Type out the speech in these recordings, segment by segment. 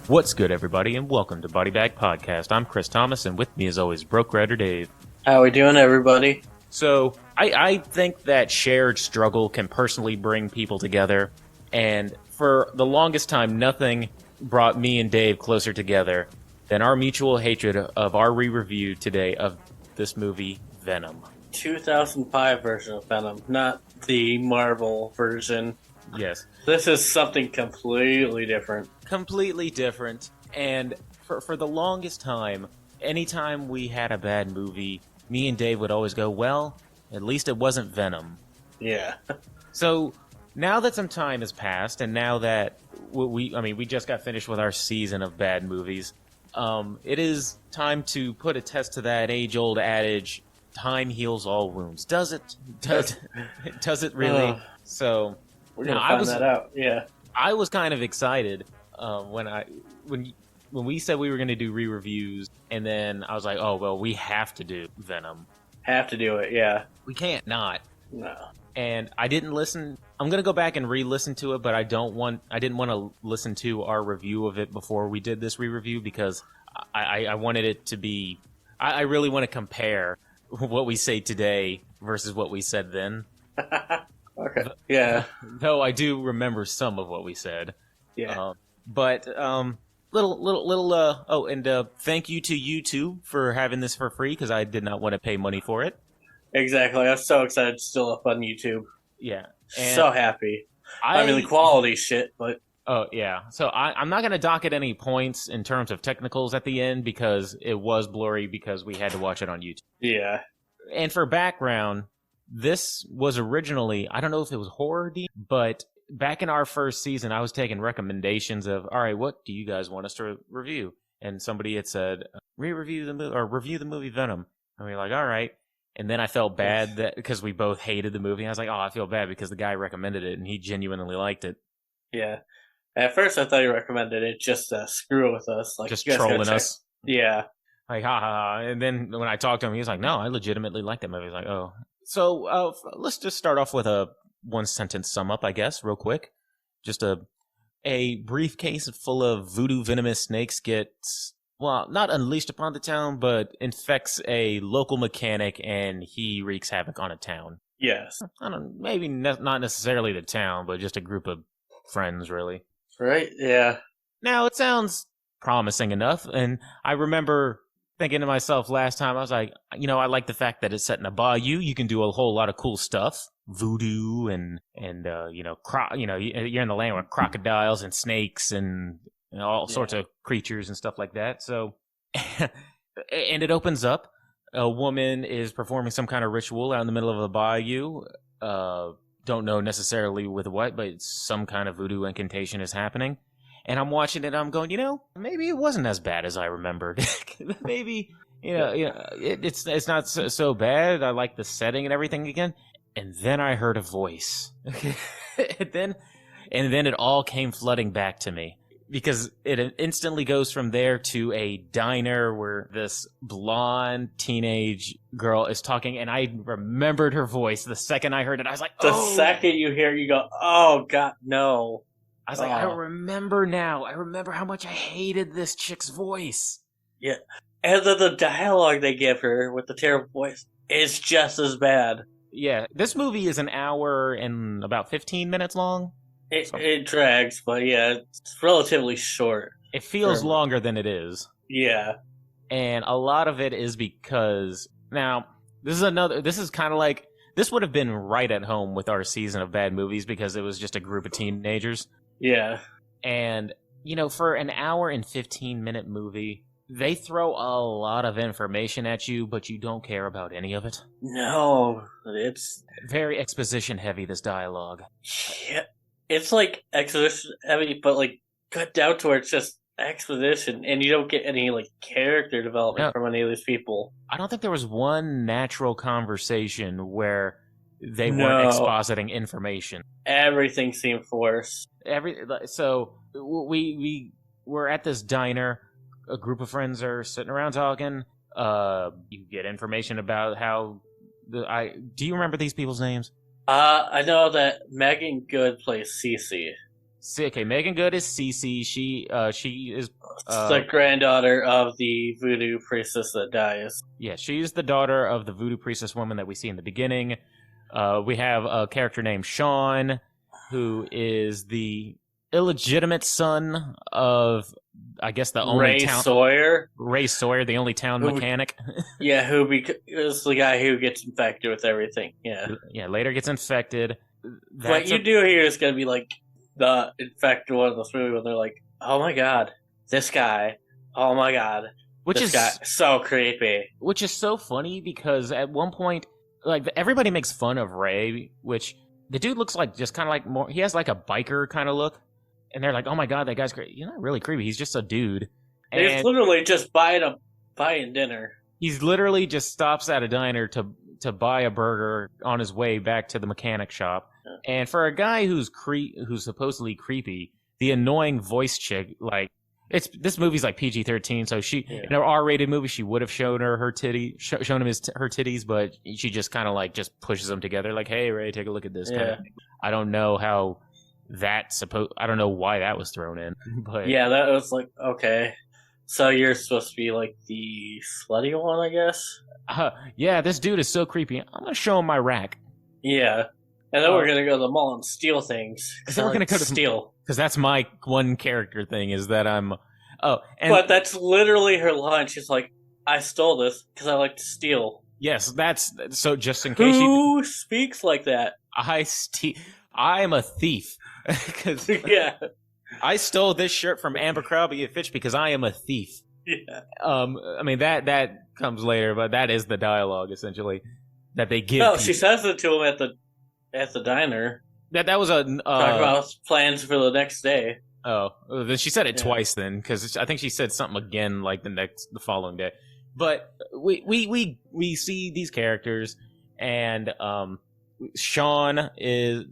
What's good, everybody, and welcome to Body Bag Podcast. I'm Chris Thomas, and with me, as always, Broke Rider Dave. How we doing, everybody? So, I think that shared struggle can personally bring people together, and for the longest time, nothing brought me and Dave closer together than our mutual hatred of our re-review today of this movie, Venom. 2005 version of Venom, not the Marvel version. Yes. This is something completely different. Completely different, and for the longest time, anytime we had a bad movie, me and Dave would always go, well, at least it wasn't Venom. Yeah. So, now that some time has passed, and now that we just got finished with our season of bad movies, it is time to put a test to that age-old adage, time heals all wounds. Does it? Does it really? So, we're going to find that out, yeah. I was kind of excited when we said we were going to do re-reviews, and then I was like, oh, well, we have to do Venom. Have to do it, yeah. We can't not. No. And I didn't listen. I'm going to go back and re-listen to it, but I didn't want to listen to our review of it before we did this re-review because I wanted it to be... I really want to compare what we say today versus what we said then. Okay. Yeah. Though I do remember some of what we said. Yeah. But thank you to YouTube for having this for free because I did not want to pay money for it. Exactly. I'm so excited it's still up on YouTube. Yeah. So happy. I mean, the quality shit, but... Oh, yeah. So I'm not going to dock it any points in terms of technicals at the end because it was blurry because we had to watch it on YouTube. Yeah. And for background... This was originally, I don't know if it was horror, but back in our first season, I was taking recommendations of, all right, what do you guys want us to review? And somebody had said, review the movie Venom. And we were like, all right. And then I felt bad that because we both hated the movie. I was like, oh, I feel bad because the guy recommended it and he genuinely liked it. Yeah. At first, I thought he recommended it just to screw with us. Like, just trolling us. Yeah. Like, ha ha ha. And then when I talked to him, he was like, no, I legitimately liked that movie. I was like, oh. So let's just start off with a one-sentence sum-up, I guess, real quick. Just a briefcase full of voodoo venomous snakes gets, well, not unleashed upon the town, but infects a local mechanic, and he wreaks havoc on a town. Yes. I don't, maybe not necessarily the town, but just a group of friends, really. Right, yeah. Now, it sounds promising enough, and I remember... thinking to myself last time, I was like, I like the fact that it's set in a bayou. You can do a whole lot of cool stuff, voodoo and you're in the land with crocodiles and snakes and all sorts of creatures and stuff like that. So, and it opens up. A woman is performing some kind of ritual out in the middle of a bayou. Don't know necessarily with what, but some kind of voodoo incantation is happening. And I'm watching it, and I'm going, maybe it wasn't as bad as I remembered. Maybe, it's not so bad. I like the setting and everything again. And then I heard a voice. and then it all came flooding back to me. Because it instantly goes from there to a diner where this blonde teenage girl is talking, and I remembered her voice. The second I heard it, I was like, The second you hear it, you go, oh, God, no. I was like, I remember now. I remember how much I hated this chick's voice. Yeah. And then the dialogue they give her with the terrible voice is just as bad. Yeah. This movie is an hour and about 15 minutes long. It drags, but yeah, it's relatively short. It feels longer than it is. Yeah. And a lot of it is because... Now, this is kind of like... This would have been right at home with our season of bad movies because it was just a group of teenagers. Yeah. And, for an hour and 15-minute movie, they throw a lot of information at you, but you don't care about any of it. No, it's... very exposition-heavy, this dialogue. Yeah, it's like exposition-heavy, but, cut down to where it's just exposition, and you don't get any, character development from any of these people. I don't think there was one natural conversation where... they weren't expositing information. Everything seemed forced. So we were at this diner. A group of friends are sitting around talking. You get information about how do you remember these people's names? I know that Megan Good plays Cece. Okay, Megan Good is Cece. She is the granddaughter of the voodoo priestess that dies. Yeah, she's the daughter of the voodoo priestess woman that we see in the beginning. We have a character named Sean, who is the illegitimate son of, I guess, the only Ray town Sawyer. Ray Sawyer, the only town mechanic. Yeah, who is the guy who gets infected with everything. Yeah, later gets infected. What you do here is going to be like the infected one of this movie when they're like, oh my god, this guy, oh my god, this guy, so creepy. Which is so funny because at one point, like, everybody makes fun of Ray, which the dude looks like just kind of like more, he has like a biker kind of look. And they're like, oh my god, that guy's great. You're not really creepy. He's just a dude. He's literally just buying dinner. He's literally just stops at a diner to buy a burger on his way back to the mechanic shop. Yeah. And for a guy who's supposedly creepy, the annoying voice chick, like, this movie's like PG-13, so she in an R-rated movie she would have shown her her titties, but she just kind of like just pushes them together, like, hey Ray, take a look at this. Kind of thing. I don't know how. I don't know why that was thrown in, but yeah, that was like, okay, so you're supposed to be like the slutty one, I guess. Yeah, this dude is so creepy. I'm gonna show him my rack. Yeah, and then we're gonna go to the mall and steal things. Because we're gonna go to steal. Because that's my one character thing is that I'm. But that's literally her line. She's like, I stole this because I like to steal. Yes, that's so. Just in case who speaks like that? I am a thief. Yeah, I stole this shirt from Abercrombie & Fitch because I am a thief. Yeah. I mean that comes later, but that is the dialogue essentially that they give. No, she says it to him at the diner. That was a talk about plans for the next day. Oh, then she said it twice then, because I think she said something again like the following day. But we see these characters, and Sean is.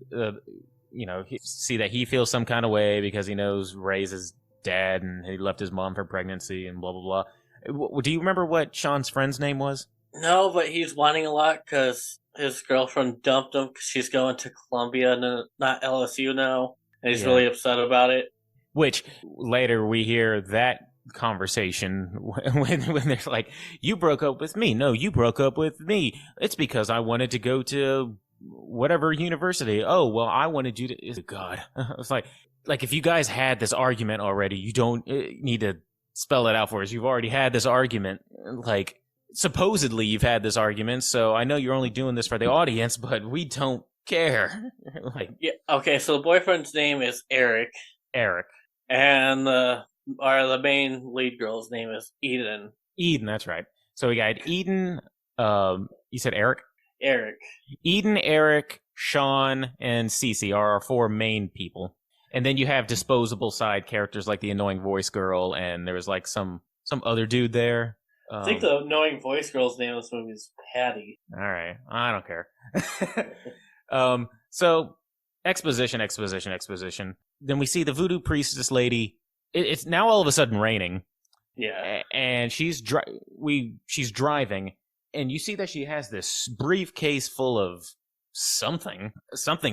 See that he feels some kind of way because he knows Ray's his dad and he left his mom for pregnancy and blah, blah, blah. Do you remember what Sean's friend's name was? No, but he's whining a lot because his girlfriend dumped him because she's going to Columbia and not LSU now. And he's really upset about it. Which, later we hear that conversation when they're like, you broke up with me. No, you broke up with me. It's because I wanted to go to whatever university. Oh, well, I wanted you to. God, it's like if you guys had this argument already, you don't need to spell it out for us. You've already had this argument. Like, supposedly you've had this argument, so I know you're only doing this for the audience, but we don't care. Like, yeah, okay. So the boyfriend's name is Eric. And the main lead girl's name is Eden. That's right. So we got Eden. You said Eric. Eden, Eric, Sean, and Cece are our four main people. And then you have disposable side characters like the annoying voice girl, and there was like some other dude there. I think the annoying voice girl's name in this movie is Patty. All right. I don't care. So, exposition. Then we see the voodoo priestess lady. It's now all of a sudden raining. Yeah. And she's driving. And you see that she has this briefcase full of something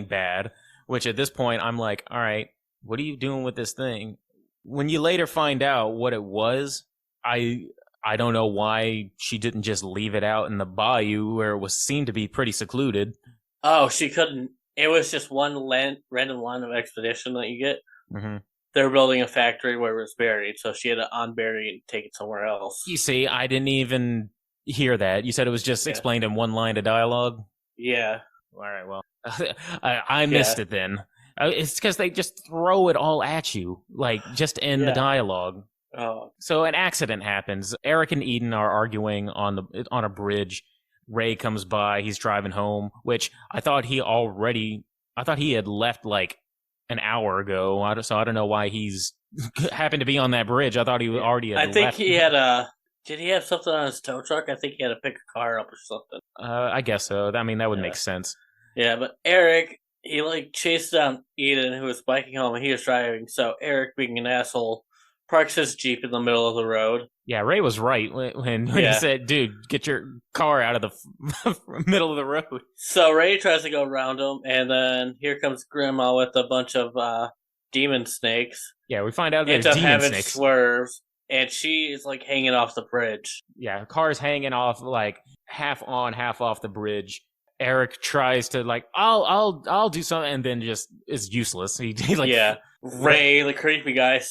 bad, which at this point I'm like, all right, what are you doing with this thing? When you later find out what it was, I don't know why she didn't just leave it out in the bayou where it seemed to be pretty secluded. Oh, she couldn't. It was just one random line of expedition that you get. Mm-hmm. They were building a factory where it was buried, so she had to unbury it and take it somewhere else. You see, I didn't even hear that. You said it was just explained in one line of dialogue? Yeah. All right, well, I missed it then. It's because they just throw it all at you, like, just in the dialogue. Oh. So an accident happens. Eric and Eden are arguing on a bridge. Ray comes by. He's driving home, which I thought he had left like an hour ago. So I don't know why he's happened to be on that bridge. I thought he already had left. I think he had did he have something on his tow truck? I think he had to pick a car up or something. I guess so. I mean, that would make sense. Yeah, but Eric, he chased down Eden, who was biking home, and he was driving. So Eric, being an asshole, parks his Jeep in the middle of the road. Yeah, Ray was right when he said, dude, get your car out of the middle of the road. So Ray tries to go around him, and then here comes Grandma with a bunch of demon snakes. Yeah, we find out there's Ends up demon having snakes. swerves, and she's like hanging off the bridge. Yeah, car's hanging off like half on, half off the bridge. Eric tries to like, I'll do something, and then just is useless. He like, Ray, the creepy guy,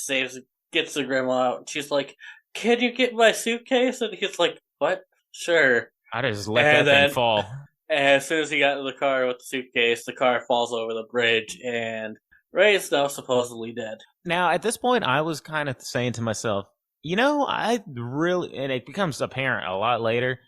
gets the grandma out. And she's like, "Can you get my suitcase?" And he's like, "What? Sure." I just let that thing fall. As soon as he got in the car with the suitcase, the car falls over the bridge, and Ray is now supposedly dead. Now, at this point, I was kind of saying to myself, I really, and it becomes apparent a lot later,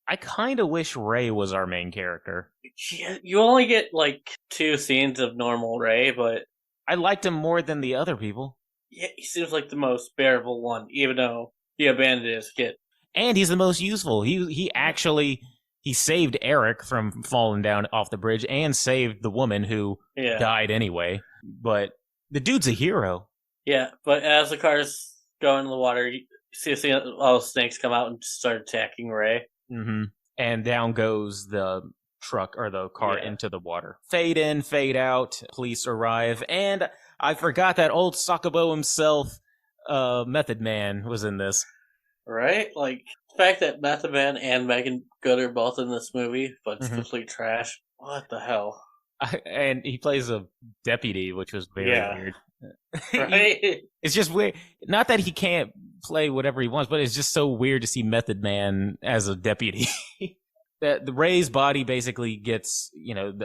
I kind of wish Ray was our main character. Yeah, you only get like 2 scenes of normal Ray, but I liked him more than the other people. Yeah, he seems like the most bearable one, even though he abandoned his kid. And he's the most useful. He saved Eric from falling down off the bridge and saved the woman who died anyway. But the dude's a hero. Yeah, but as the car's going in the water, you see all the snakes come out and start attacking Ray. Mm-hmm. And down goes the truck or the car into the water. Fade in, fade out. Police arrive. And I forgot that old Sakabo himself, Method Man, was in this. Right? Like, the fact that Method Man and Megan Good are both in this movie, but it's complete trash. What the hell? And he plays a deputy, which was very weird. Right? It's just weird. Not that he can't play whatever he wants, but it's just so weird to see Method Man as a deputy. The Ray's body basically gets,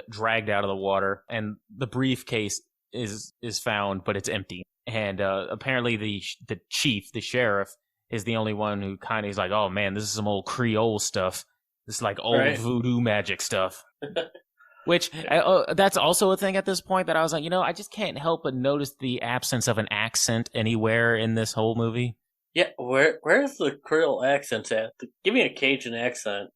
dragged out of the water, and the briefcase is found, but it's empty. And apparently the chief, the sheriff, is the only one who kind of is like, oh man, this is some old Creole stuff. This is like old voodoo magic stuff. Which, that's also a thing at this point that I was like, I just can't help but notice the absence of an accent anywhere in this whole movie. Yeah, where's the Creole accent at? Give me a Cajun accent.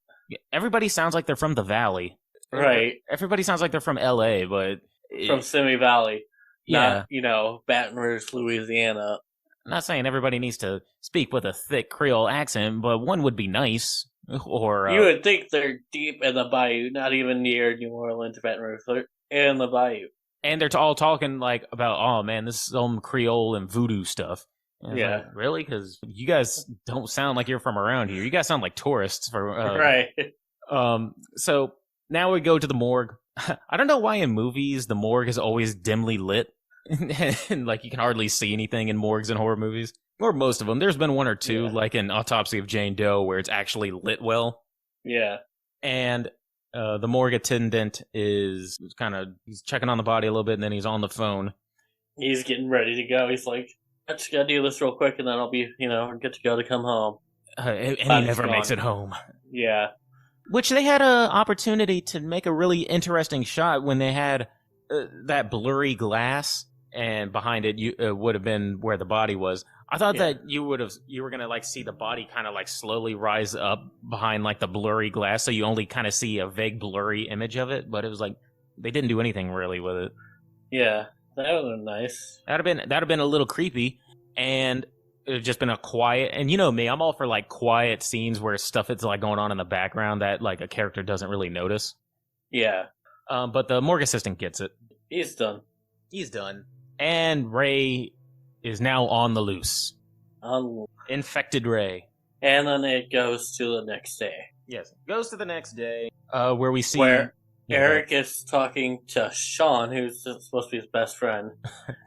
Everybody sounds like they're from the Valley. Right. Everybody sounds like they're from L.A., but... From Simi Valley. Yeah. Not, Baton Rouge, Louisiana. I'm not saying everybody needs to speak with a thick Creole accent, but one would be nice. Or you would think they're deep in the bayou, not even near New Orleans, Baton Rouge. They're in the bayou. And they're all talking like about, oh man, this is some Creole and voodoo stuff. And like, really? Because you guys don't sound like you're from around here. You guys sound like tourists. Right. So now we go to the morgue. I don't know why in movies the morgue is always dimly lit. And like you can hardly see anything in morgues in horror movies. Or most of them. There's been one or two, like in Autopsy of Jane Doe, where it's actually lit well. Yeah. And the morgue attendant is he's checking on the body a little bit, and then he's on the phone. He's getting ready to go. He's like, I just gotta do this real quick, and then I'll be, good to go to come home. And he never makes it home. Yeah. Which they had an opportunity to make a really interesting shot when they had that blurry glass, and behind it would have been where the body was. I thought that you were gonna like see the body kind of like slowly rise up behind like the blurry glass, so you only kind of see a vague blurry image of it. But it was like they didn't do anything really with it. Yeah, that would have been nice. That'd have been a little creepy, and it would just been a quiet. And you know me, I'm all for like quiet scenes where stuff is like going on in the background that like a character doesn't really notice. Yeah. But the morgue assistant gets it. He's done. And Ray is now on the loose. Infected Ray. And then it goes to the next day. Yes, it goes to the next day, where we see... Where Eric is talking to Sean, who's supposed to be his best friend.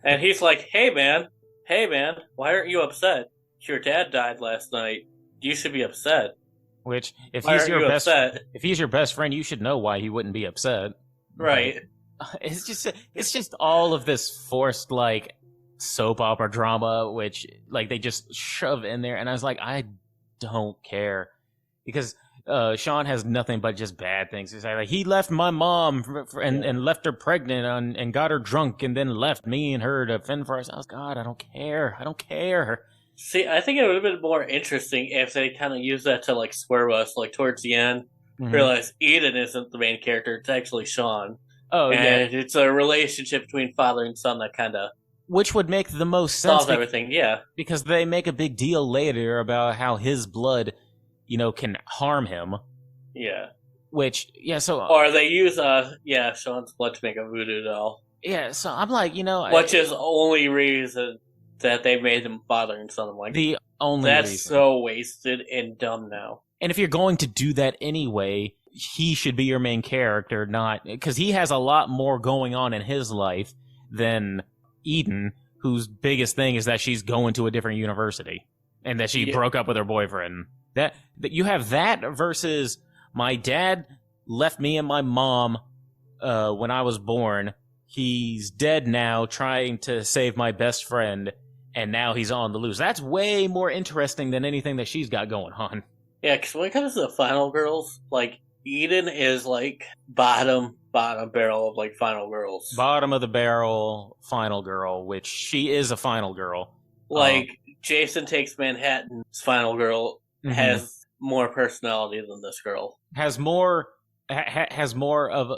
And he's like, hey man, why aren't you upset? Your dad died last night. You should be upset. Which, if he's your best friend, you should know why he wouldn't be upset. Right. It's just all of this forced, like, soap opera drama, which like they just shove in there, and I was like, I don't care, because Sean has nothing but just bad things to say. Like, he left my mom and left her pregnant and got her drunk and then left me and her to fend for ourselves. God, I don't care. See, I think it would have been more interesting if they kind of used that to like swerve us, like towards the end, realize Eden isn't the main character; it's actually Sean. Oh, and it's a relationship between father and son that kind of... Which would make the most sense. Solves everything, yeah. Because they make a big deal later about how his blood, can harm him. Yeah. Which, so... Or they use, Sean's blood to make a voodoo doll. Yeah, so I'm like, Which is the only reason that they made them bothering something like the only that's reason. so wasted and dumb now. And if you're going to do that anyway, he should be your main character, not because he has a lot more going on in his life than Eden, whose biggest thing is that she's going to a different university and that she broke up with her boyfriend. That you have that versus my dad left me and my mom when I was born. He's dead now, trying to save my best friend, and now he's on the loose. That's way more interesting than anything that she's got going on. Yeah, because when it comes to the final girls, like, Eden is, like, bottom barrel of, like, final girls. Bottom of the barrel final girl, which she is a final girl. Like, Jason Takes Manhattan's final girl has more personality than this girl. Has more of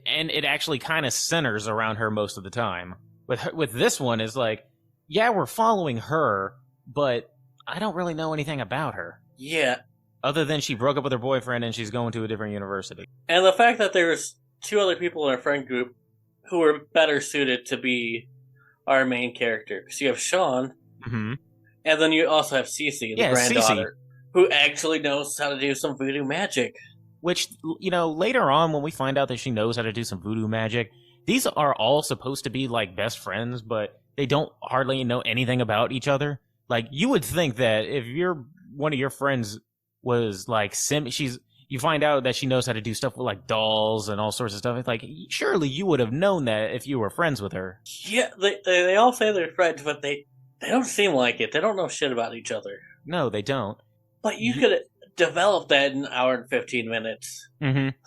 and it actually kind of centers around her most of the time. With this one is like, yeah, we're following her, but I don't really know anything about her. Yeah. Other than she broke up with her boyfriend and she's going to a different university. And the fact that there's two other people in our friend group who are better suited to be our main character. Because you have Sean, and then you also have Cece, the granddaughter, who actually knows how to do some voodoo magic. Which, later on when we find out that she knows how to do some voodoo magic, these are all supposed to be, like, best friends, but they don't hardly know anything about each other. Like, you would think that if one of your friends was like you find out that she knows how to do stuff with like dolls and all sorts of stuff. It's like, surely you would have known that if you were friends with her. Yeah, they all say they're friends, but they don't seem like it. They don't know shit about each other. No, they don't. But you could develop that in an hour and 15 minutes.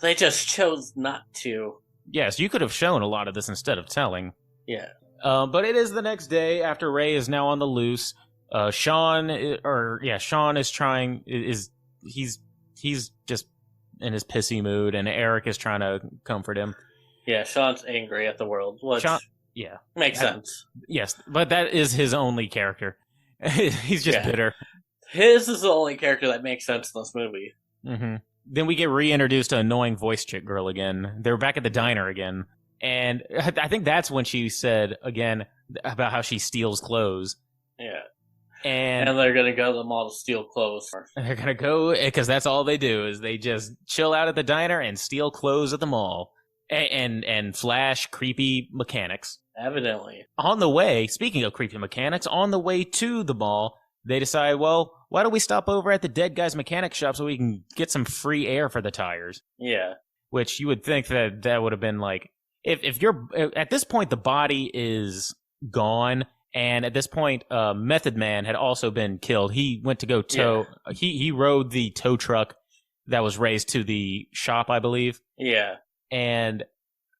They just chose not to. Yes, you could have shown a lot of this instead of telling. Yeah. But it is the next day after Ray is now on the loose. Sean is trying he's just in his pissy mood, and Eric is trying to comfort him. Yeah, Sean's angry at the world, which makes sense. Yes, but that is his only character. He's just bitter. His is the only character that makes sense in this movie. Then we get reintroduced to annoying voice chick girl again. They're back at the diner again, and I think that's when she said again about how she steals clothes. Yeah. And they're going to go to the mall to steal clothes. They're going to go, because that's all they do, is they just chill out at the diner and steal clothes at the mall. And flash creepy mechanics. Evidently. On the way, speaking of creepy mechanics, on the way to the mall, they decide, well, why don't we stop over at the dead guy's mechanic shop so we can get some free air for the tires? Yeah. Which you would think that would have been like, if you're, at this point, the body is gone. And at this point, Method Man had also been killed. He went to go tow. Yeah. He rode the tow truck that was raised to the shop, I believe. Yeah. And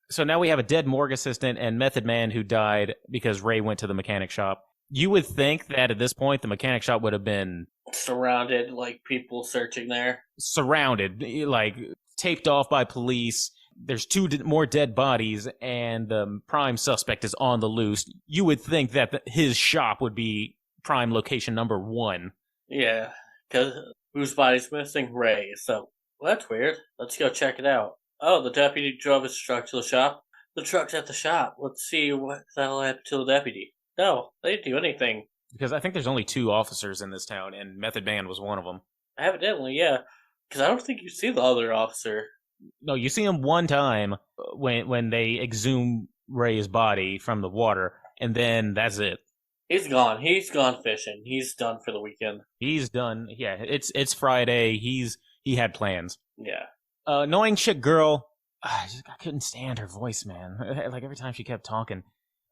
so now we have a dead morgue assistant and Method Man who died because Ray went to the mechanic shop. You would think that at this point, the mechanic shop would have been surrounded, like people searching there. Surrounded, like taped off by police. There's two more dead bodies, and the prime suspect is on the loose. You would think that his shop would be prime location number 1. Yeah, because whose body's missing? Ray. So, well, that's weird. Let's go check it out. Oh, the deputy drove his truck to the shop. The truck's at the shop. Let's see what that'll happen to the deputy. No, they didn't do anything. Because I think there's only 2 officers in this town, and Method Man was one of them. Evidently, yeah. Because I don't think you see the other officer. No, you see him one time when they exhume Ray's body from the water, and then that's it. He's gone. He's gone fishing. He's done for the weekend. He's done. Yeah, it's Friday. He had plans. Yeah. Annoying chick girl. I couldn't stand her voice, man. Like every time she kept talking.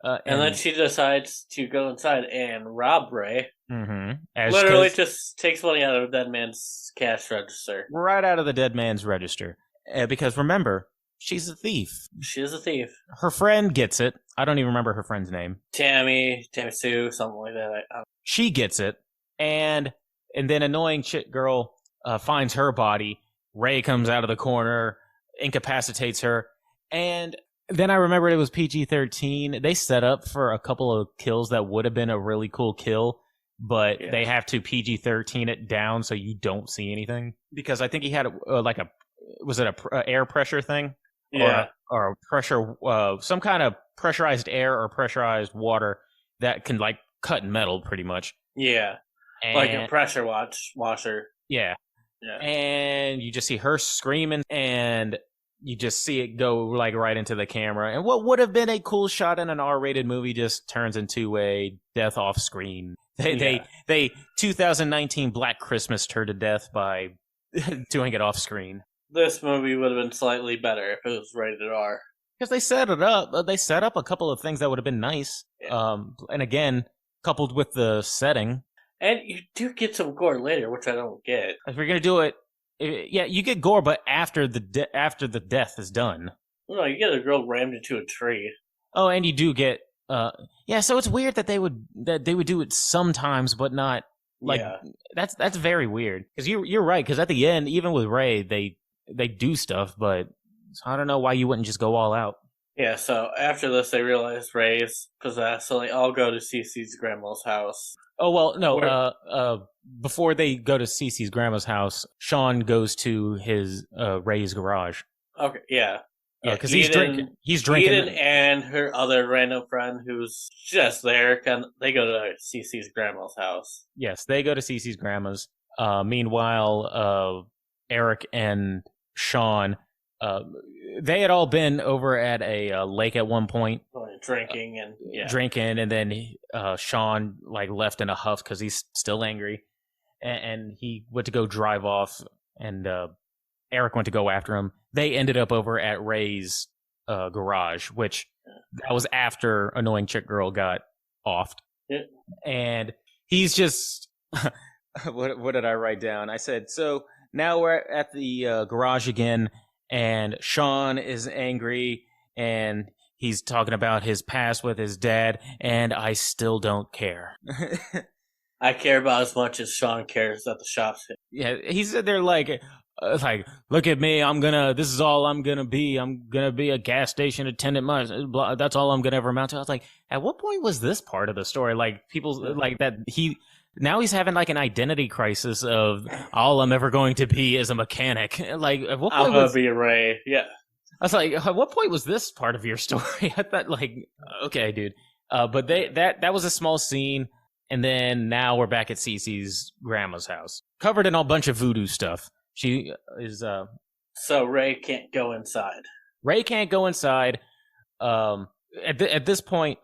And then she decides to go inside and rob Ray. Literally just takes money out of the dead man's cash register. Right out of the dead man's register. Because remember, she's a thief. She is a thief. Her friend gets it. I don't even remember her friend's name. Tammy Sue, something like that. She gets it. And then annoying chick girl finds her body. Ray comes out of the corner, incapacitates her. And then I remembered it was PG-13. They set up for a couple of kills that would have been a really cool kill, but they have to PG-13 it down so you don't see anything. Because I think he had was it a air pressure thing? Yeah. Or a pressure, some kind of pressurized air or pressurized water that can like cut metal pretty much. Yeah. And, like a pressure washer. Yeah. Yeah. And you just see her screaming, and you just see it go like right into the camera. And what would have been a cool shot in an R-rated movie just turns into a death off screen. They 2019 Black Christmas her to death by doing it off screen. This movie would have been slightly better if it was rated R. Because they set it up. They set up a couple of things that would have been nice. Yeah. And again, coupled with the setting. And you do get some gore later, which I don't get. If you're gonna do it, yeah, you get gore, but after the death is done. No, you get a girl rammed into a tree. Oh, and you do get, yeah. So it's weird that they would do it sometimes, but not like that's very weird. Because you're right. Because at the end, even with Ray, they do stuff, but I don't know why you wouldn't just go all out. Yeah, so after this, they realize Ray's possessed, so they all go to Cece's grandma's house. Oh, well, no, before they go to Cece's grandma's house, Sean goes to his, Ray's garage. Okay, yeah. Yeah, because he's drinking. Eden and her other random friend who's just there, they go to Cece's grandma's house. Yes, they go to Cece's grandma's. Meanwhile, Eric and Sean, they had all been over at a lake at one point, drinking, and then Sean like left in a huff because he's still angry, and he went to go drive off, and Eric went to go after him. They ended up over at Ray's garage, which that was after Annoying Chick Girl got offed, and he's just what did I write down? I said, so now we're at the garage again. And Sean is angry, and he's talking about his past with his dad, and I still don't care. I care about as much as Sean cares that the shop's hit. Yeah, he said they're like, look at me, this is all I'm gonna be. I'm gonna be a gas station attendant. That's all I'm gonna ever amount to. I was like, at what point was this part of the story? Like, people, like that now he's having like an identity crisis of all I'm ever going to be is a mechanic. Like, at what point I'm gonna be a Ray. Yeah. I was like, at what point was this part of your story? I thought, like, okay, dude. But that was a small scene, and then now we're back at Cece's grandma's house, covered in a bunch of voodoo stuff. She is So Ray can't go inside. Ray can't go inside. At this point,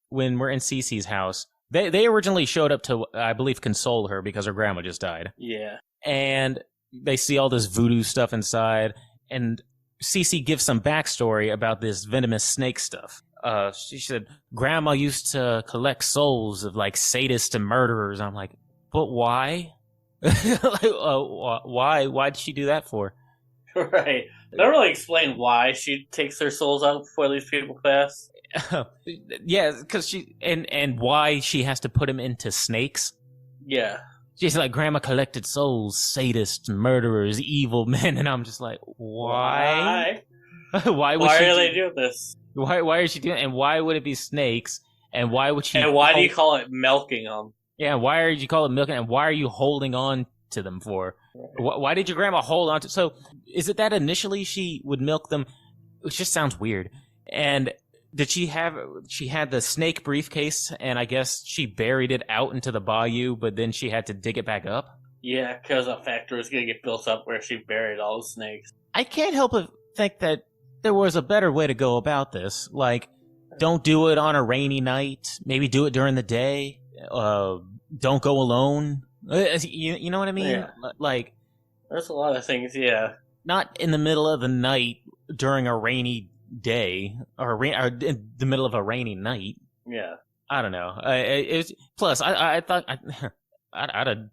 when we're in Cece's house. They originally showed up to, I believe, console her because her grandma just died. Yeah. And they see all this voodoo stuff inside, and Cece gives some backstory about this venomous snake stuff. She said, Grandma used to collect souls of, like, sadists and murderers. I'm like, but why? Why? Why did she do that for? Right. They don't really explain why she takes their souls out before these people pass. Yeah, because she and why she has to put him into snakes. Yeah, she's like, Grandma collected souls, sadists, murderers, evil men, and I'm just like, why? Why are they doing this? Why is she doing? And why would it be snakes? And why would she? And why do you call it milking them? Yeah, why did you call it milking? And why are you holding on to them for? Why did your grandma hold on to? So is it that initially she would milk them? Which just sounds weird. And did she had the snake briefcase, and I guess she buried it out into the bayou, but then she had to dig it back up? Yeah, because a factory was going to get built up where she buried all the snakes. I can't help but think that there was a better way to go about this. Like, don't do it on a rainy night. Maybe do it during the day. Don't go alone. You know what I mean? Yeah. Like, there's a lot of things, yeah. Not in the middle of the night during a rainy day, or in the middle of a rainy night. Yeah, I don't know. Plus, I thought I'd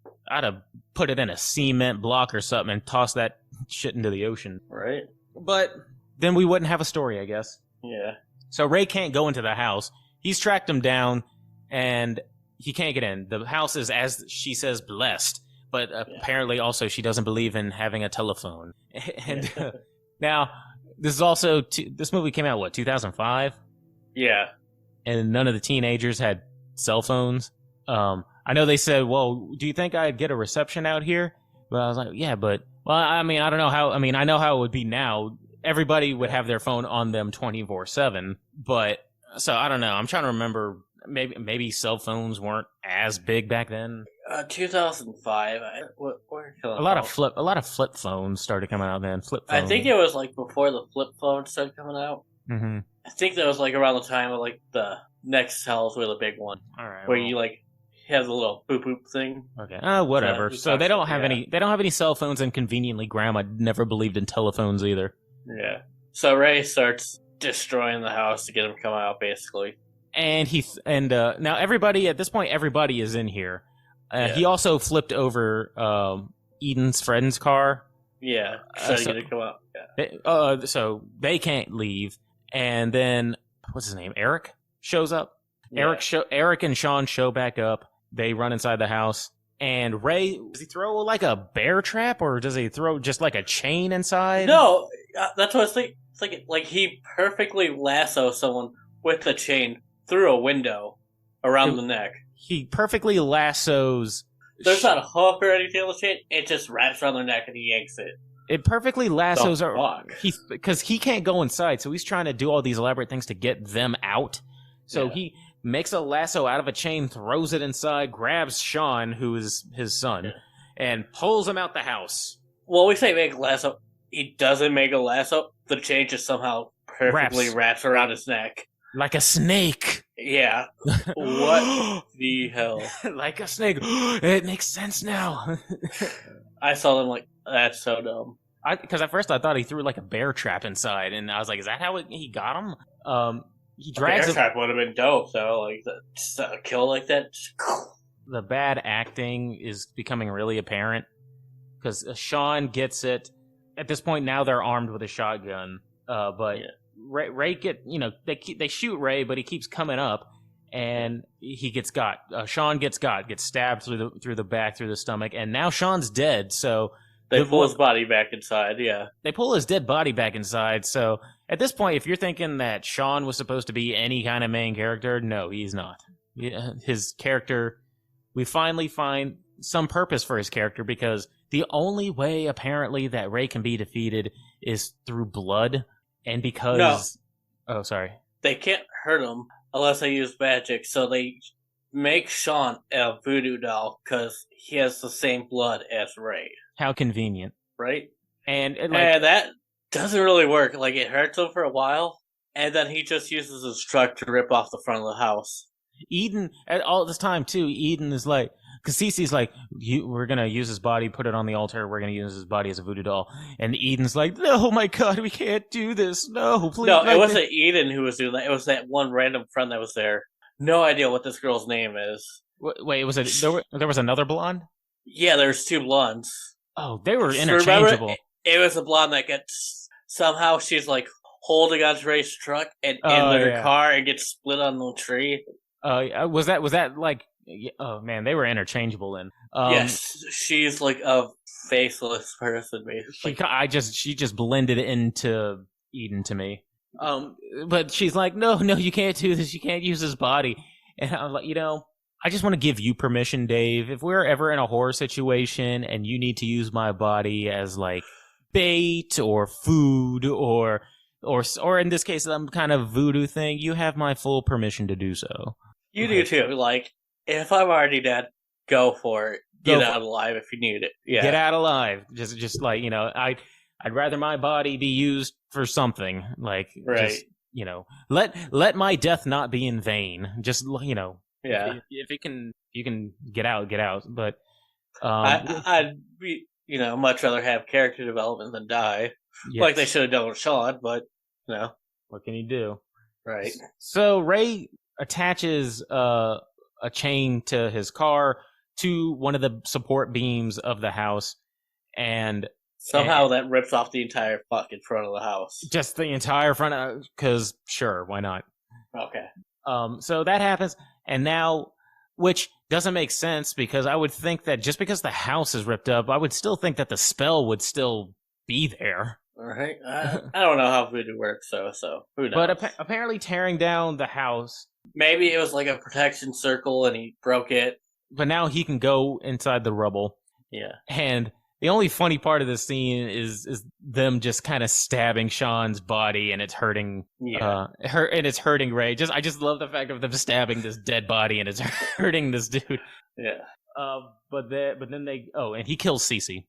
have put it in a cement block or something and tossed that shit into the ocean. Right. But then we wouldn't have a story, I guess. Yeah. So Ray can't go into the house. He's tracked him down, and he can't get in. The house is, as she says, blessed, but apparently also she doesn't believe in having a telephone. And now. This is also this movie came out 2005. Yeah, and none of the teenagers had cell phones. I know they said, "Well, do you think I'd get a reception out here?" But I was like, "Yeah, but I mean, I don't know how. I mean, I know how it would be now. everybody would have their phone on them 24/7. But so I don't know. I'm trying to remember. Maybe cell phones weren't as big back then. 2005. A lot of flip phones started coming out then. Flip phones. I think it was like before the flip phone started coming out. Mm-hmm. I think that was like around the time of like the Nextels were the big one. All right. Where you like have the little boop boop thing. Okay. Whatever. So they don't have any. They don't have any cell phones, and conveniently, Grandma never believed in telephones either. Yeah. So Ray starts destroying the house to get him to come out, basically. And now everybody at this point, everybody is in here. He also flipped over Eden's friend's car. Yeah, so he to come out. Yeah. So they can't leave, and then what's his name? Eric shows up. Yeah. Eric and Sean show back up. They run inside the house, and Ray, does he throw like a bear trap, or does he throw just like a chain inside? No, that's what I was thinking. Like he perfectly lassos someone with the chain through a window around the neck. He perfectly lassos. There's not a hook or anything on the chain. It just wraps around their neck and he yanks it. It perfectly lassos because he can't go inside, so he's trying to do all these elaborate things to get them out. So he makes a lasso out of a chain, throws it inside, grabs Sean, who is his son, and pulls him out the house. Well, we say make a lasso. He doesn't make a lasso. The chain just somehow perfectly wraps around his neck. Like a snake. Yeah. What the hell? Like a snake. It makes sense now. I saw them like, that's so dumb. Because at first I thought he threw like a bear trap inside, and I was like, is that how he got him? He drags a bear trap would have been dope, though. Like, just a kill like that. The bad acting is becoming really apparent. Because Sean gets it. At this point, now they're armed with a shotgun. But... Yeah. Ray they shoot Ray, but he keeps coming up, and he gets got. Sean gets stabbed through the back, through the stomach, and now Sean's dead. So they pull his body back inside. Yeah, they pull his dead body back inside. So at this point, if you're thinking that Sean was supposed to be any kind of main character, no, he's not. His character, we finally find some purpose for his character, because the only way apparently that Ray can be defeated is through blood. And because... No. Oh, sorry. They can't hurt him unless they use magic, so they make Sean a voodoo doll because he has the same blood as Ray. How convenient. Right? And that doesn't really work. Like, it hurts him for a while, and then he just uses his truck to rip off the front of the house. Eden, at all this time, too, Eden is like... Because Cece's like, we're going to use his body, put it on the altar, we're going to use his body as a voodoo doll. And Eden's like, no, my God, we can't do this. No, please. No, it wasn't Eden who was doing that. It was that one random friend that was there. No idea what this girl's name is. Wait, there was another blonde? Yeah, there's two blondes. Oh, they were interchangeable. Remember, it was a blonde that gets, somehow she's like holding onto Ray's truck and in their car and gets split on the tree. Was that like... Oh man, they were interchangeable then. Yes, she's like a faceless person, basically. She just blended into Eden to me. But she's like, no, you can't do this. You can't use his body. And I'm like, I just want to give you permission, Dave. If we're ever in a horror situation and you need to use my body as like bait or food or in this case some kind of voodoo thing, you have my full permission to do so. You do too. Like, if I'm already dead, go for it. Get out alive if you need it. Yeah. Get out alive. Just like, I'd rather my body be used for something. Like, right. Just, let my death not be in vain. Just, yeah. If you can get out. But I'd be, much rather have character development than die. Yes. Like they should have done with Sean, but what can you do? Right. So Ray attaches a chain to his car to one of the support beams of the house, and somehow that rips off the entire fucking front of the house. Just the entire front, because sure, why not? Okay. So that happens, and now, which doesn't make sense, because I would think that just because the house is ripped up, I would still think that the spell would still be there. All right. I don't know how voodoo works, so who knows? But apparently tearing down the house... Maybe it was like a protection circle and he broke it. But now he can go inside the rubble. Yeah. And The only funny part of this scene is them just kind of stabbing Sean's body, and it's hurting it's hurting Ray. I just love the fact of them stabbing this dead body, and it's hurting this dude. Yeah. But then and he kills Cece.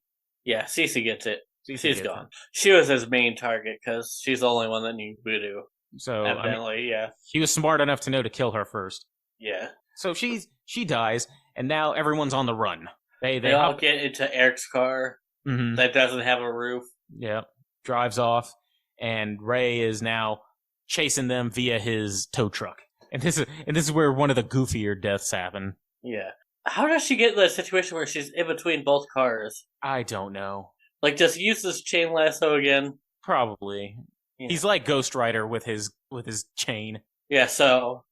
Yeah, Cece gets it. She's gone. It. She was his main target because she's the only one that needs voodoo. So evidently, yeah. He was smart enough to know to kill her first. Yeah. So she dies, and now everyone's on the run. They all get into Eric's car that doesn't have a roof. Yeah, drives off, and Ray is now chasing them via his tow truck. And this is where one of the goofier deaths happen. Yeah. How does she get in the situation where she's in between both cars? I don't know. Like, just use this chain lasso again? Probably. Yeah. He's like Ghost Rider with his chain. Yeah, so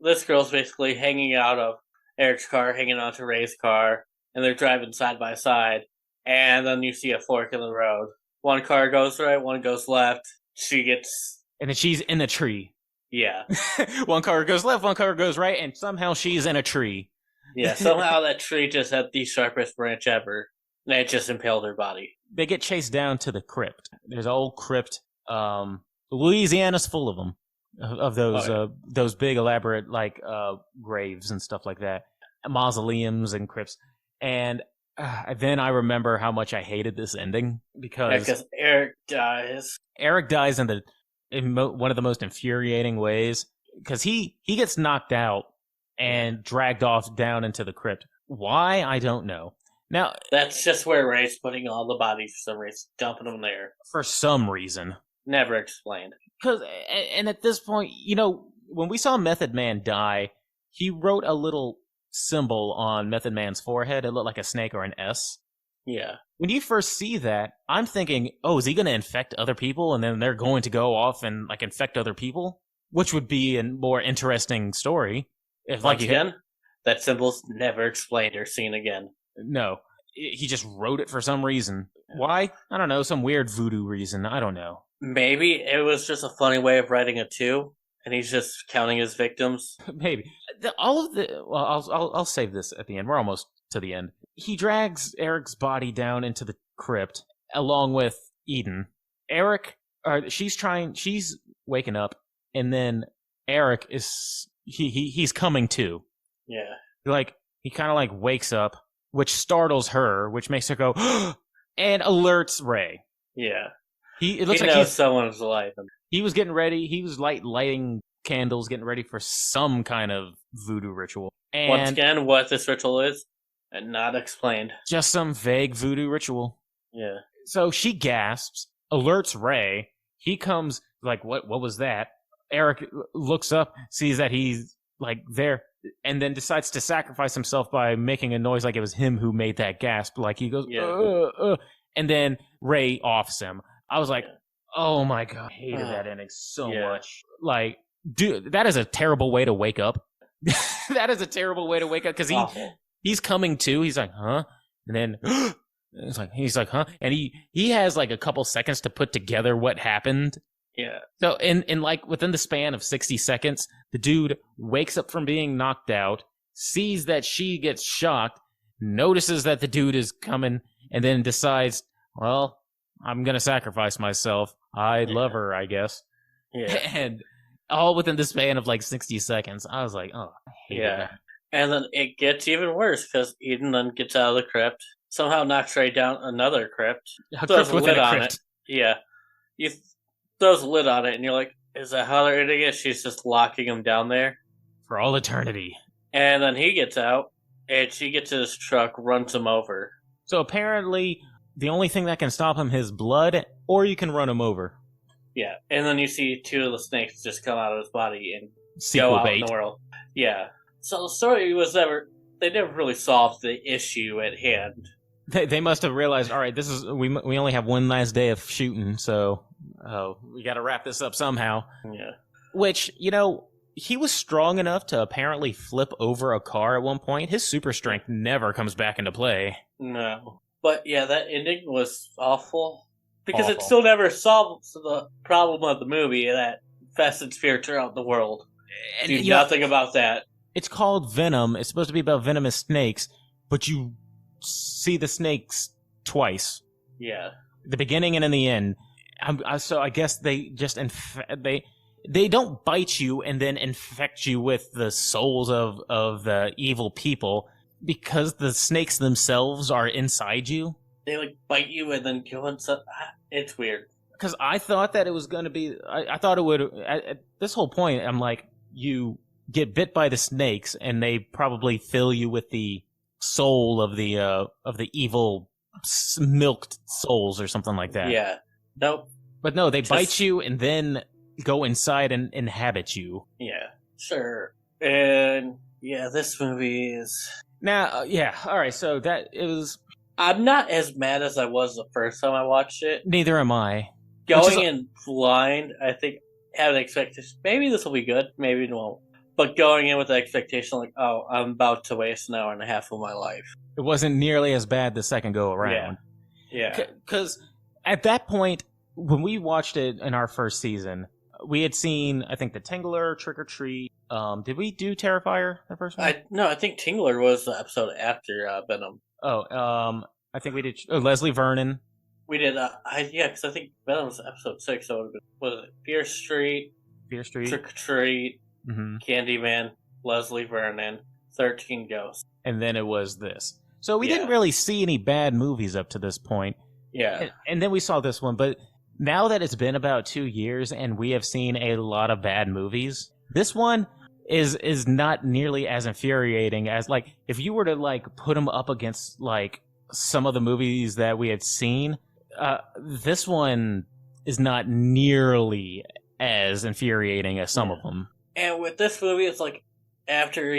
this girl's basically hanging out of Eric's car, hanging onto Ray's car, and they're driving side by side. And then you see a fork in the road. One car goes right, one goes left. And then she's in a tree. Yeah. One car goes left, one car goes right, and somehow she's in a tree. Yeah, somehow that tree just had the sharpest branch ever. And it just impaled her body. They get chased down to the crypt. There's an old crypt. Louisiana's full of them. Of those big elaborate graves and stuff like that. Mausoleums and crypts. And then I remember how much I hated this ending because Eric dies. Eric dies in one of the most infuriating ways because he gets knocked out and dragged off down into the crypt. Why? I don't know. Now that's just where Ray's putting all the bodies for some reason, dumping them there for some reason. Never explained. And at this point, when we saw Method Man die, he wrote a little symbol on Method Man's forehead. It looked like a snake or an S. Yeah. When you first see that, I'm thinking, oh, is he going to infect other people? And then they're going to go off and infect other people? Which would be a more interesting story. If Once again, that symbol's never explained or seen again. No. He just wrote it for some reason. Why? I don't know. Some weird voodoo reason. I don't know. Maybe it was just a funny way of writing a 2, and he's just counting his victims. Maybe. I'll save this at the end. We're almost to the end. He drags Eric's body down into the crypt along with Eden. She's waking up, and then Eric he's coming to. Yeah. He kind of wakes up, which startles her, which makes her go, and alerts Ray. Yeah. It looks like someone's alive. He was getting ready. He was lighting candles, getting ready for some kind of voodoo ritual. And once again, what this ritual is, and not explained. Just some vague voodoo ritual. Yeah. So she gasps, alerts Ray. He comes what was that? Eric looks up, sees that he's there, and then decides to sacrifice himself by making a noise like it was him who made that gasp. He goes, and then Ray offs him. I was like, oh my God, I hated that ending so much. Dude, that is a terrible way to wake up. That is a terrible way to wake up because he's coming to. He's like, huh? And then he's like, huh? And he has a couple seconds to put together what happened. Yeah. So in within the span of 60 seconds, the dude wakes up from being knocked out, sees that she gets shocked, notices that the dude is coming, and then decides, well, I'm going to sacrifice myself. I love her, I guess. Yeah. And all within the span of 60 seconds, I was like, oh, I hate that. And then it gets even worse because Eden then gets out of the crypt, somehow knocks Ray down another crypt, throws a lid on it. Yeah. You throws a lid on it, and you're like, is that how they're ending it? She's just locking him down there? For all eternity. And then he gets out, and she gets in his truck, runs him over. So apparently, the only thing that can stop him is blood, or you can run him over. Yeah, and then you see 2 of the snakes just come out of his body and Sequel go out bait. in the world. Yeah. So the story was they never really solved the issue at hand. They must have realized, all right, we only have one last day of shooting, so we got to wrap this up somehow. Yeah. Which, he was strong enough to apparently flip over a car at one point. His super strength never comes back into play. No. But yeah, that ending was awful. Because it still never solves the problem of the movie that infested spirits throughout the world. Do nothing about that. It's called Venom. It's supposed to be about venomous snakes, but you see the snakes twice. Yeah. The beginning and in the end. So I guess they just they don't bite you and then infect you with the souls of the evil people because the snakes themselves are inside you. They like bite you and then go inside. It's weird. Because I thought that it was going to be. I thought it would. At this whole point, I'm like, you get bit by the snakes and they probably fill you with the soul of the evil milked souls or something like that. Yeah. Nope. But no, they bite you and then go inside and inhabit you. Yeah, sure. And yeah, this movie is now. Yeah, all right. So that it was. I'm not as mad as I was the first time I watched it. Neither am I. Going in blind, I think had an expectation. Maybe this will be good. Maybe it won't. But going in with the expectation, like, oh, I'm about to waste an hour and a half of my life. It wasn't nearly as bad the second go around. Yeah. Because at that point, when we watched it in our first season, we had seen, I think, The Tingler, Trick or Treat. Did we do Terrifier, the first one? No, I think Tingler was the episode after Venom. Oh, I think we did Leslie Vernon. We did, because I think Venom was episode 6, so it would have been, was it Fear Street, Trick or Treat, Candyman, Leslie Vernon, 13 Ghosts. And then it was this. So we didn't really see any bad movies up to this point. Yeah. And then we saw this one, but now that it's been about 2 years and we have seen a lot of bad movies, this one is not nearly as infuriating as, like, if you were to, like, put them up against, like, some of the movies that we had seen, this one is not nearly as infuriating as some of them. And with this movie, it's like, after,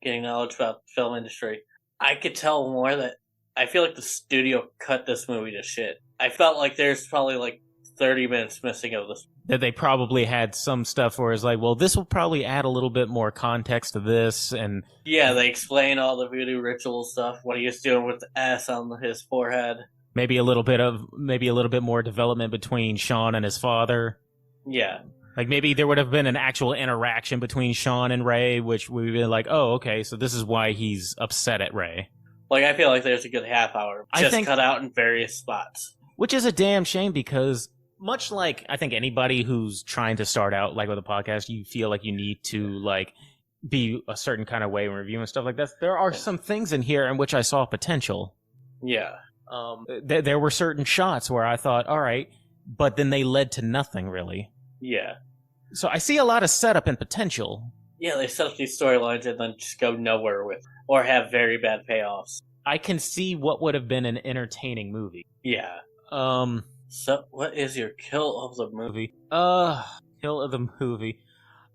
getting knowledge about the film industry, I could tell more that I feel like the studio cut this movie to shit. I felt like there's probably like 30 minutes missing of this. That they probably had some stuff where it's like, well, this will probably add a little bit more context to this, and yeah, they explain all the voodoo ritual stuff, what he was doing with the S on his forehead. Maybe a little bit more development between Sean and his father. Yeah. Like, maybe there would have been an actual interaction between Sean and Ray, which we'd be like, oh, okay, so this is why he's upset at Ray. Like, I feel like there's a good half hour just cut out in various spots. Which is a damn shame, because much like I think anybody who's trying to start out, like, with a podcast, you feel like you need to, like, be a certain kind of way when reviewing stuff like that. There are some things in here in which I saw potential. Yeah. There were certain shots where I thought, all right, but then they led to nothing, really. Yeah. So I see a lot of setup and potential. Yeah, they set up these storylines and then just go nowhere with, or have very bad payoffs. I can see what would have been an entertaining movie. Yeah. So, what is your kill of the movie? Kill of the movie.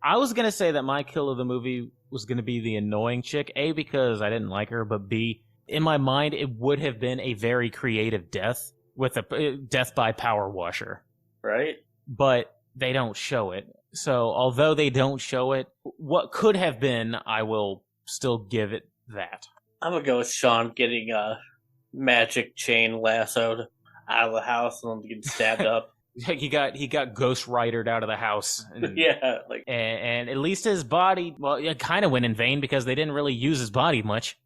I was gonna say that my kill of the movie was gonna be the annoying chick. A, because I didn't like her, but B, in my mind, it would have been a very creative death with a death by power washer. Right. But they don't show it. So, although they don't show it, what could have been, I will still give it that. I'm gonna go with Sean getting a magic chain lassoed out of the house and then getting stabbed up. He got Ghost Ridered out of the house. And, yeah, and at least his body, well, it kind of went in vain because they didn't really use his body much.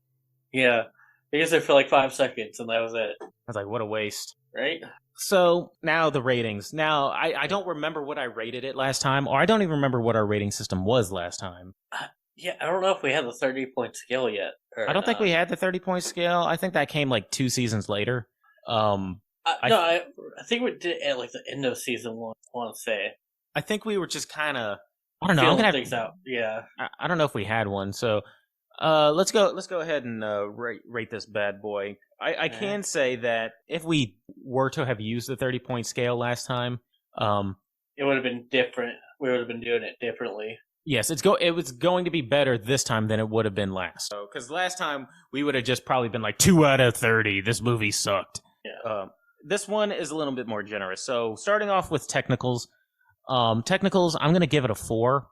Yeah, they used it for like 5 seconds and that was it. I was like, what a waste. Right? So, now the ratings. Now, I don't remember what I rated it last time, or I don't even remember what our rating system was last time. Yeah, I don't know if we had the 30-point scale yet. I don't think we had the 30-point scale. I think that came like 2 seasons later. I think we did it at like the end of season 1, I want to say. I think we were just kind of, I don't know. Feeling things out. Yeah. I don't know if we had one. So, let's go ahead and rate this bad boy. I can say that if we were to have used the 30-point scale last time, it would have been different. We would have been doing it differently. Yes, it was going to be better this time than it would have been last. Because last time we would have just probably been like 2 out of 30. This movie sucked. Yeah. This one is a little bit more generous. So starting off with technicals, I'm going to give it a 4.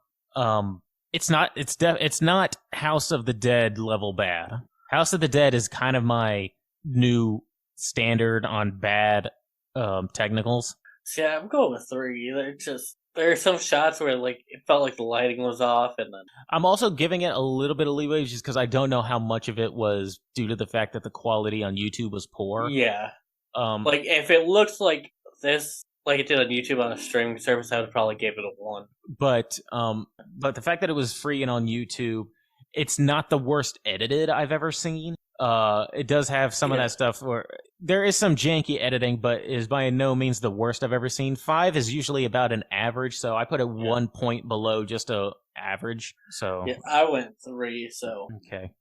It's not House of the Dead level bad. House of the Dead is kind of my new standard on bad technicals. Yeah, I'm going with 3. There are some shots where like it felt like the lighting was off, and then I'm also giving it a little bit of leeway just because I don't know how much of it was due to the fact that the quality on YouTube was poor. Yeah. Like, if it looks like this, like it did on YouTube on a streaming service, I would probably give it a 1. But the fact that it was free and on YouTube, it's not the worst edited I've ever seen. It does have some of that stuff where there is some janky editing, but is by no means the worst I've ever seen. 5 is usually about an average, so I put it 1 point below just a average. So yeah, I went 3. So okay.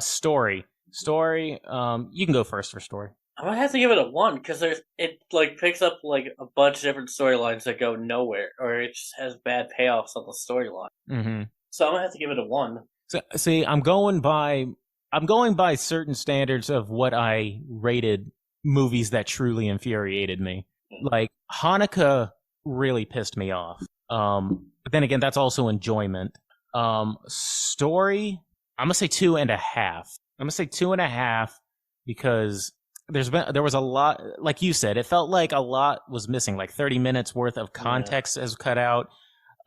Story. You can go first for story. I'm gonna have to give it a 1 because it like picks up like a bunch of different storylines that go nowhere, or it just has bad payoffs on the storyline. Mm-hmm. So I'm gonna have to give it a 1. So, see, I'm going by certain standards of what I rated movies that truly infuriated me. Like Hanukkah really pissed me off. But then again, that's also enjoyment. Story, I'm gonna say 2.5. I'm gonna say 2.5 because there was a lot, like you said, it felt like a lot was missing. Like 30 minutes worth of context is cut out.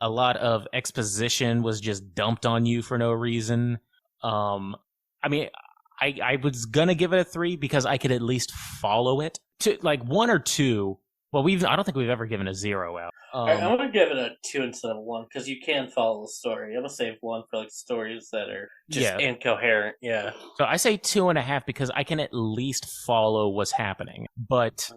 A lot of exposition was just dumped on you for no reason. I mean, I was gonna give it a 3 because I could at least follow it. To like 1 or 2. Well, I don't think we've ever given a 0 out. I'm gonna give it a 2 instead of 1 because you can follow the story. I'm gonna save 1 for like stories that are just incoherent. Yeah. So I say 2.5 because I can at least follow what's happening. But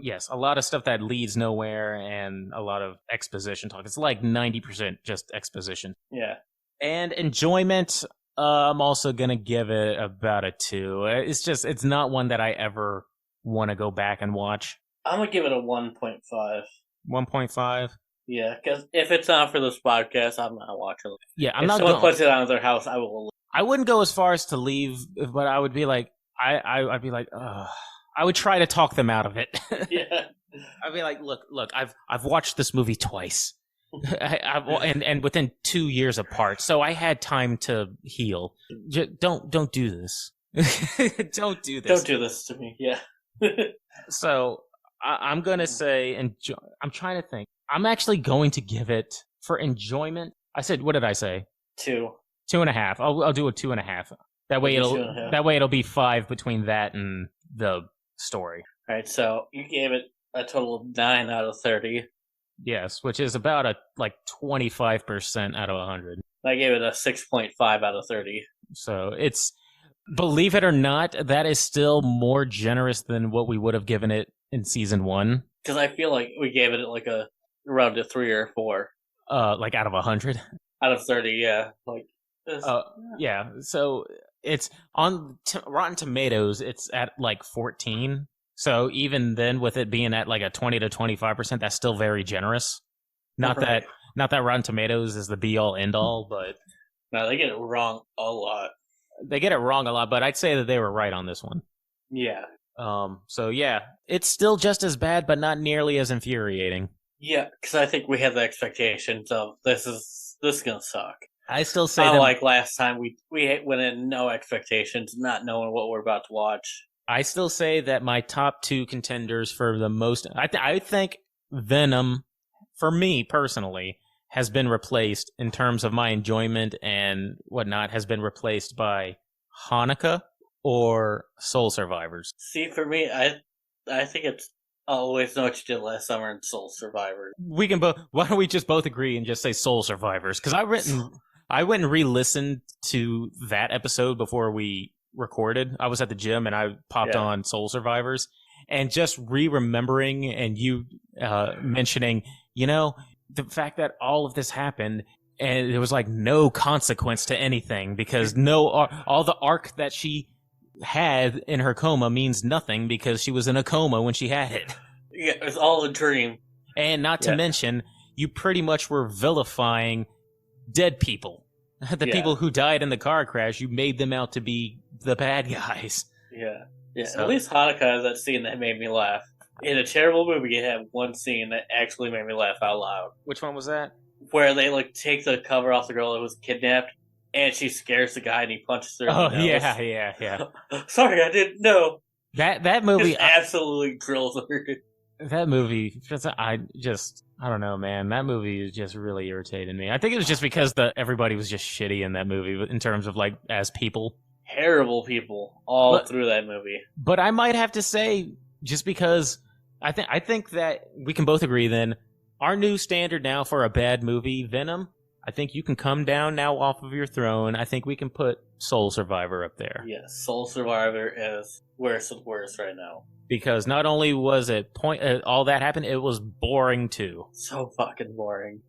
yes, a lot of stuff that leads nowhere and a lot of exposition talk. It's like 90% just exposition. Yeah. And enjoyment, I'm also gonna give it about a 2. It's not one that I ever want to go back and watch. I'm gonna give it a 1.5. 1.5. Yeah, because if it's not for this podcast, I'm not watching it. Yeah, if someone puts it on their house, I will. I wouldn't go as far as to leave, but I would be like, I'd be like, ugh. I would try to talk them out of it. Yeah, I'd be like, look, I've watched this movie twice, and within 2 years apart, so I had time to heal. Don't do this. Don't do this. Don't do this to me. Yeah. So I'm gonna say, I'm trying to think. I'm actually going to give it for enjoyment. I said, what did I say? 2. 2.5. I'll do a 2.5. That way it'll be 5 between that and the story. All right. So you gave it a total of 9 out of 30. Yes, which is about a 25% out of 100. I gave it a 6.5 out of 30. So it's, believe it or not, that is still more generous than what we would have given it in season 1. Because I feel like we gave it like around a 3 or 4. Like out of 100? Out of 30, yeah. Yeah. So it's on Rotten Tomatoes. It's at like 14. So even then, with it being at like a 20 to 25%, that's still very generous. Not that Rotten Tomatoes is the be all end all, but no, they get it wrong a lot. They get it wrong a lot, but I'd say that they were right on this one. Yeah. So yeah, it's still just as bad, but not nearly as infuriating. Yeah, because I think we have the expectations of this is gonna suck. I still say that, like last time we went in no expectations, not knowing what we're about to watch. I still say that my top 2 contenders for the most, I think Venom, for me personally, has been replaced in terms of my enjoyment and whatnot, has been replaced by Hanukkah or Soul Survivors. See, for me, I think it's Always Know What You Did Last Summer and Soul Survivors. We can both. Why don't we just both agree and just say Soul Survivors? Because I went and re-listened to that episode before we recorded. I was at the gym and I popped on Soul Survivors, and just remembering and you mentioning, the fact that all of this happened and there was like no consequence to anything because all the arc that she had in her coma means nothing because she was in a coma when she had it. Yeah, it was all a dream. And not to mention, you pretty much were vilifying dead people. The people who died in the car crash, you made them out to be the bad guys. Yeah. Yeah. So, at least Hanukkah has that scene that made me laugh. In a terrible movie, it had one scene that actually made me laugh out loud. Which one was that? Where they take the cover off the girl that was kidnapped, and she scares the guy and he punches her. Oh, yeah. Sorry, I didn't know. That movie just absolutely drills her. That movie, I don't know, man. That movie just really irritated me. I think it was just because everybody was just shitty in that movie in terms of like as people. terrible people all through that movie. But I might have to say, just because I think that we can both agree then, our new standard now for a bad movie, Venom, I think you can come down now off of your throne. I think we can put Soul Survivor up there. Yes, Soul Survivor is worse and worse right now. Because not only was it all that happened, it was boring too. So fucking boring.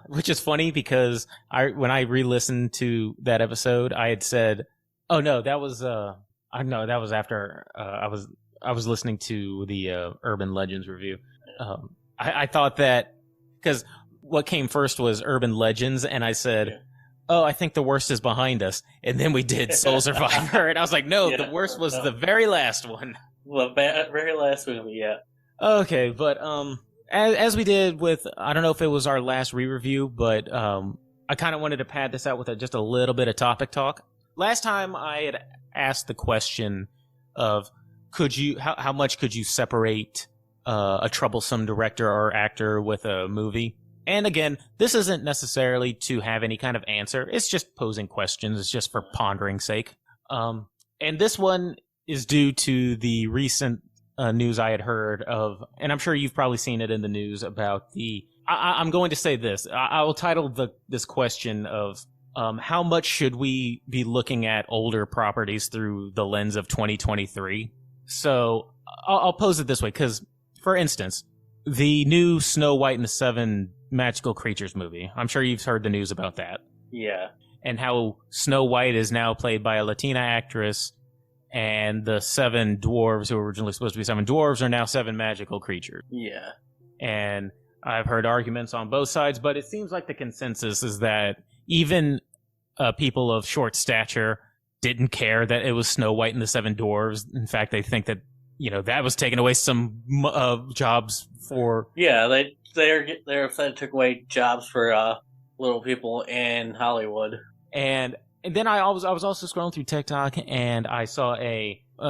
Which is funny because when I re-listened to that episode, I had said, "Oh no, that was that was after I was listening to the Urban Legends review." I thought that because what came first was Urban Legends, and I said, "Oh, I think the worst is behind us," and then we did Soul Survivor, and I was like, "No, the worst was the very last one." The very last movie, yeah. Okay, but as we did with, I don't know if it was our last re-review, but I kind of wanted to pad this out with just a little bit of topic talk. Last time I had asked the question of how much could you separate a troublesome director or actor with a movie? And again, this isn't necessarily to have any kind of answer. It's just posing questions. It's just for pondering's sake. And this one is due to the recent news I had heard of, and I'm sure you've probably seen it in the news about I'm going to say this. I will title this question of how much should we be looking at older properties through the lens of 2023? So I'll pose it this way, because, for instance, the new Snow White and the Seven Magical Creatures movie, I'm sure you've heard the news about that. Yeah. And how Snow White is now played by a Latina actress, and the seven dwarves, who were originally supposed to be seven dwarves, are now seven magical creatures. Yeah. And I've heard arguments on both sides, but it seems like the consensus is that even people of short stature didn't care that it was Snow White and the Seven Dwarves. In fact, they think that, that was taking away some jobs for... Yeah, they're upset it took away jobs for little people in Hollywood. And then I was also scrolling through TikTok, and I saw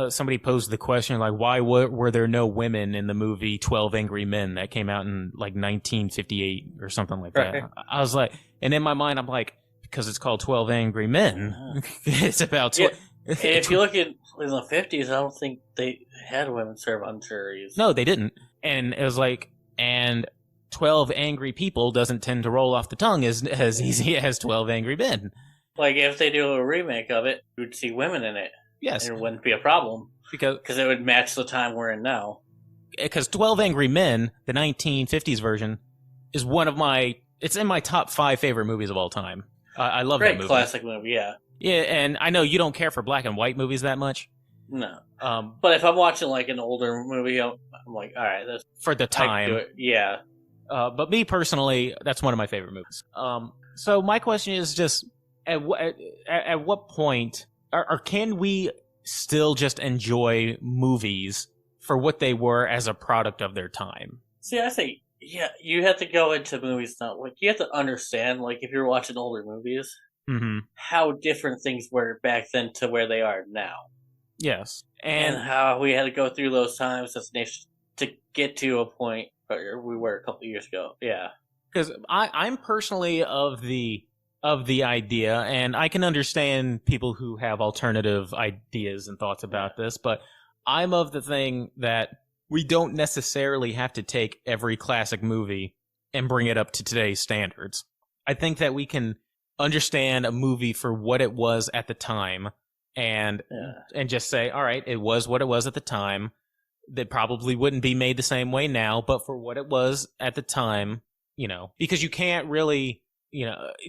somebody posed the question, like, why were there no women in the movie 12 Angry Men that came out in like 1958 or something like that? Right. I was like, and in my mind, I'm like, because it's called 12 Angry Men. It's about... If you look at in the 50s, I don't think they had women serve on juries. No, they didn't. And it was like, and 12 Angry People doesn't tend to roll off the tongue as easy as 12 Angry Men. Like, if they do a remake of it, you would see women in it. Yes. And it wouldn't be a problem. Because it would match the time we're in now. Because 12 Angry Men, the 1950s version, is it's in my top 5 favorite movies of all time. I love that movie. Great classic movie, yeah. Yeah, and I know you don't care for black and white movies that much. No. But if I'm watching, like, an older movie, I'm like, all right, that's... For the time. Yeah. But me, personally, that's one of my favorite movies. So my question is just... At what point, or can we still just enjoy movies for what they were as a product of their time? See, I think, yeah, you have to go into movies now. Like, you have to understand, like, if you're watching older movies, how different things were back then to where they are now. Yes. And how we had to go through those times as a nation to get to a point where we were a couple of years ago. Yeah. Because I'm personally of the idea, and I can understand people who have alternative ideas and thoughts about this, but I'm of the thing that we don't necessarily have to take every classic movie and bring it up to today's standards. I think that we can understand a movie for what it was at the time and just say, all right, it was what it was at the time. That probably wouldn't be made the same way now, but for what it was at the time, because you can't really...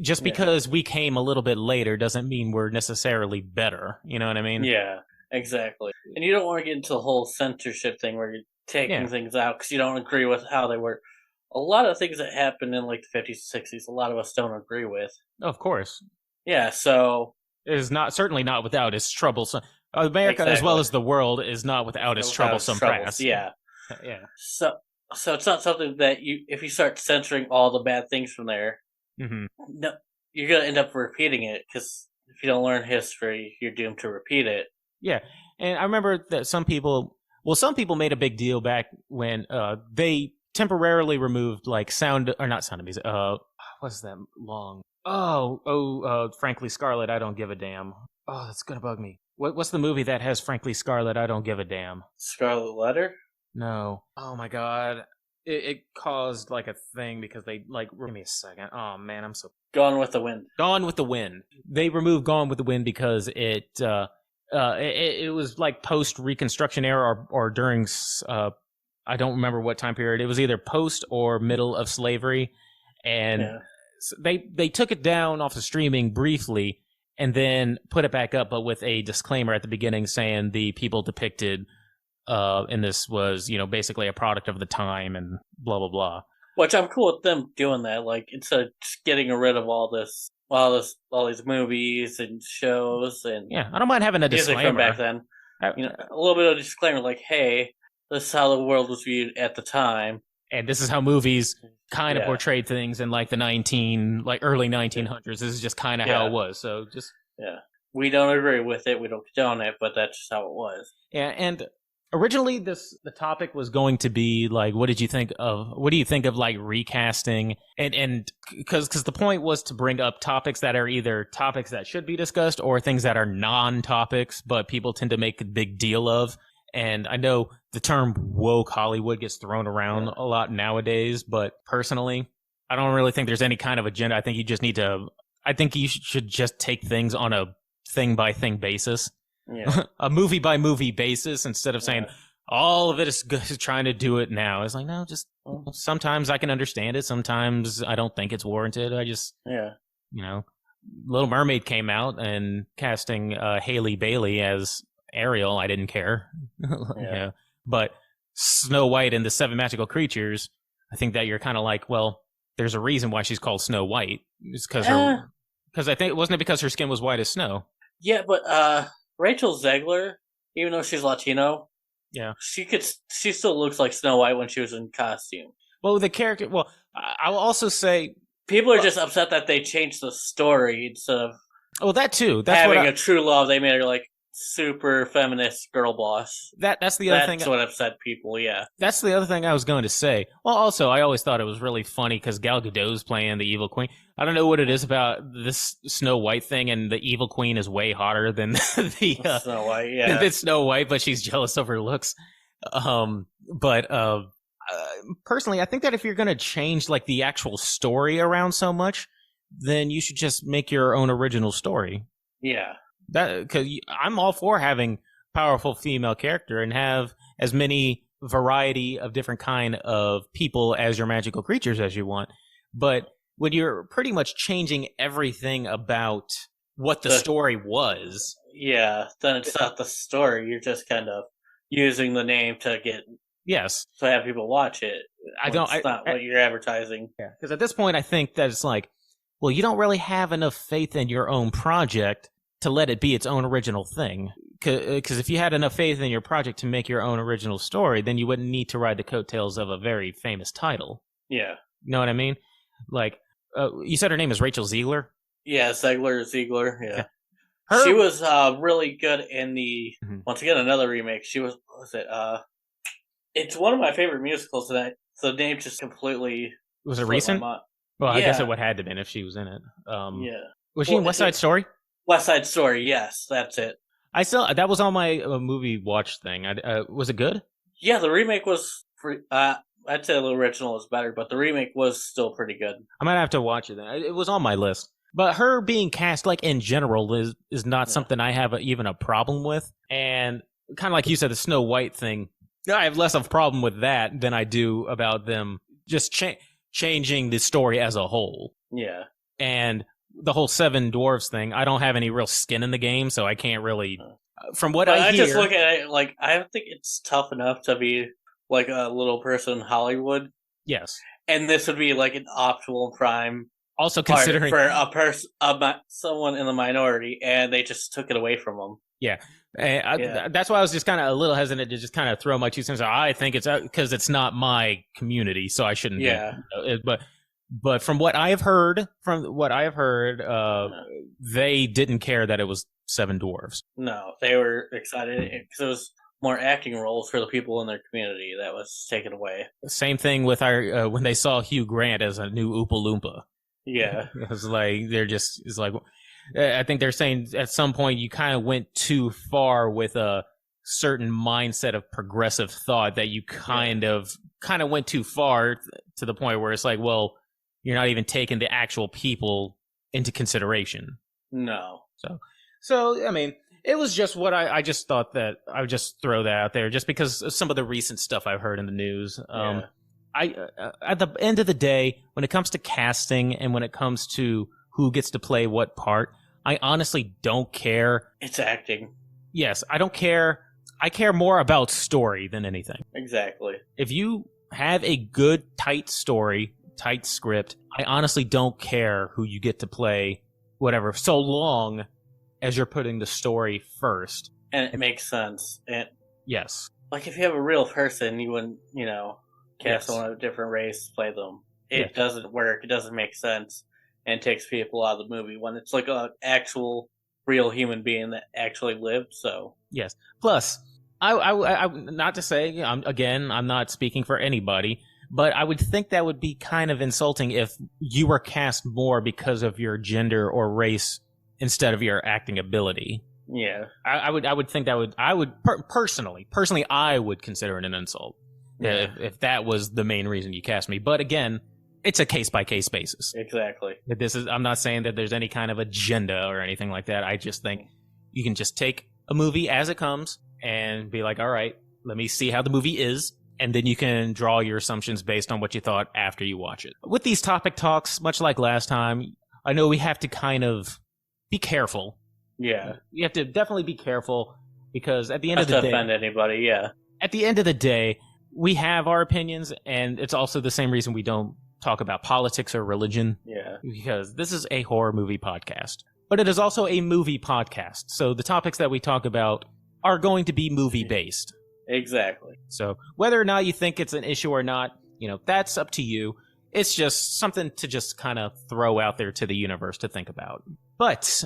just because we came a little bit later doesn't mean we're necessarily better. You know what I mean? Yeah, exactly. And you don't want to get into the whole censorship thing where you're taking things out because you don't agree with how they were. A lot of things that happened in like the 50s, 60s, a lot of us don't agree with. Of course. Yeah, so... It is certainly not without its troublesome... America, as well as the world, is not without its troublesome press. Yeah. Yeah. So it's not something that if you start censoring all the bad things from there, no, you're going to end up repeating it, because if you don't learn history, you're doomed to repeat it. Yeah, and I remember that some people made a big deal back when they temporarily removed, like, not sound of music, what's that long? Frankly, Scarlet, I Don't Give a Damn. Oh, that's gonna bug me. What's the movie that has Frankly Scarlet? I don't give a damn. Scarlet Letter? No. Oh my god. It caused like a thing because they like. Give me a second. Oh man, I'm so Gone with the Wind. Gone with the Wind. They removed Gone with the Wind because it was like post Reconstruction era or during I don't remember what time period. It was either post or middle of slavery, and they took it down off of streaming briefly and then put it back up, but with a disclaimer at the beginning saying the people depicted in this was, basically a product of the time and blah blah blah. Which I'm cool with them doing that. Like, instead of just getting rid of all these movies and shows and I don't mind having a music disclaimer from back then. A little bit of a disclaimer, like, hey, this is how the world was viewed at the time, and this is how movies kind of portrayed things in like the early 1900s. This is just kind of how it was. So just we don't agree with it, we don't condone it, but that's just how it was. Yeah, and originally the topic was going to be like, what do you think of like recasting, and because the point was to bring up topics that are either topics that should be discussed or things that are non-topics but people tend to make a big deal of. And I know the term woke Hollywood gets thrown around a lot nowadays, but personally, I don't really think there's any kind of agenda. I think you should just take things on a thing by thing basis. Yeah. A movie by movie basis, instead of saying all of it is trying to do it now. It's like, no, just sometimes I can understand it. Sometimes I don't think it's warranted. I just, Little Mermaid came out, and casting Haley Bailey as Ariel, I didn't care. But Snow White and the Seven Magical Creatures, I think that you're kind of like, well, there's a reason why she's called Snow White. It's because I think, wasn't it because her skin was white as snow? Yeah, but Rachel Zegler, even though she's Latino, she still looks like Snow White when she was in costume. Well, the character. Well, I'll also say people are just upset that they changed the story instead of. Well, that too. That's having a true love. They made her like super feminist girl boss. That's the other thing. That's what upset people. Yeah, that's the other thing I was going to say. Well, also, I always thought it was really funny because Gal Gadot's playing the evil queen. I don't know what it is about this Snow White thing, and the evil queen is way hotter than the Snow White. Yeah, it's Snow White, but she's jealous of her looks. Personally, I think that if you're going to change like the actual story around so much, then you should just make your own original story. Yeah. Because I'm all for having powerful female character and have as many variety of different kind of people as your magical creatures as you want. But when you're pretty much changing everything about what the story was, then it's not the story. You're just kind of using the name to get to have people watch it. It's not what you're advertising. Yeah, because at this point, I think that it's like, well, you don't really have enough faith in your own project to let it be its own original thing. Because if you had enough faith in your project to make your own original story, then you wouldn't need to ride the coattails of a very famous title. Yeah. You know what I mean? Like, you said her name is Rachel Zegler? Yeah, Ziegler, yeah. She was really good in the, once again, another remake. She was, it's one of my favorite musicals tonight. So the name just completely... Was it recent? Well, I guess it would have to been if she was in it. Was she in West Side Story? West Side Story, yes, that's it. That was on my movie watch thing. Was it good? Yeah, the remake was I'd say the original is better, but the remake was still pretty good. I might have to watch it then. It was on my list. But her being cast, like, in general is not something I have even a problem with. And kind of like you said, the Snow White thing, I have less of a problem with that than I do about them just changing the story as a whole. Yeah. And the whole Seven Dwarfs thing, I don't have any real skin in the game, so I can't really... From what I hear... I just look at it, like, I think it's tough enough to be, like, a little person in Hollywood. Yes. And this would be, like, an optional crime... Also considering... For someone in the minority, and they just took it away from them. Yeah. That's why I was just kind of a little hesitant to just kind of throw my 2 cents out. I think it's because it's not my community, so I shouldn't be. But from what I have heard, they didn't care that it was Seven Dwarfs. No, they were excited because it was more acting roles for the people in their community that was taken away. Same thing with when they saw Hugh Grant as a new Oompa Loompa. Yeah. It was like, it's like, I think they're saying at some point you kind of went too far with a certain mindset of progressive thought that you kind of went too far to the point where it's like, well, you're not even taking the actual people into consideration. No. So I mean, it was just what I just thought that I would just throw that out there just because of some of the recent stuff I've heard in the news. At the end of the day, when it comes to casting and when it comes to who gets to play what part, I honestly don't care. It's acting. Yes, I don't care. I care more about story than anything. Exactly. If you have a good, tight story, tight script, I honestly don't care who you get to play whatever, so long as you're putting the story first. And it makes sense. And yes. Like, if you have a real person, you wouldn't, cast someone of a different race to play them. It doesn't work. It doesn't make sense. And takes people out of the movie when it's like an actual, real human being that actually lived, so. Yes. Plus, I not to say, I'm not speaking for anybody, but I would think that would be kind of insulting if you were cast more because of your gender or race instead of your acting ability. Yeah. I would think that personally, I would consider it an insult if that was the main reason you cast me. But again, it's a case-by-case basis. Exactly. I'm not saying that there's any kind of agenda or anything like that. I just think you can just take a movie as it comes and be like, all right, let me see how the movie is. And then you can draw your assumptions based on what you thought after you watch it. With these topic talks, much like last time, I know we have to kind of be careful. Yeah. You have to definitely be careful because at the end Not of the day... to offend anybody, yeah. At the end of the day, we have our opinions, and it's also the same reason we don't talk about politics or religion. Yeah. Because this is a horror movie podcast. But it is also a movie podcast. So the topics that we talk about are going to be movie-based. Exactly. So whether or not you think it's an issue or not, that's up to you. It's just something to just kind of throw out there to the universe to think about. But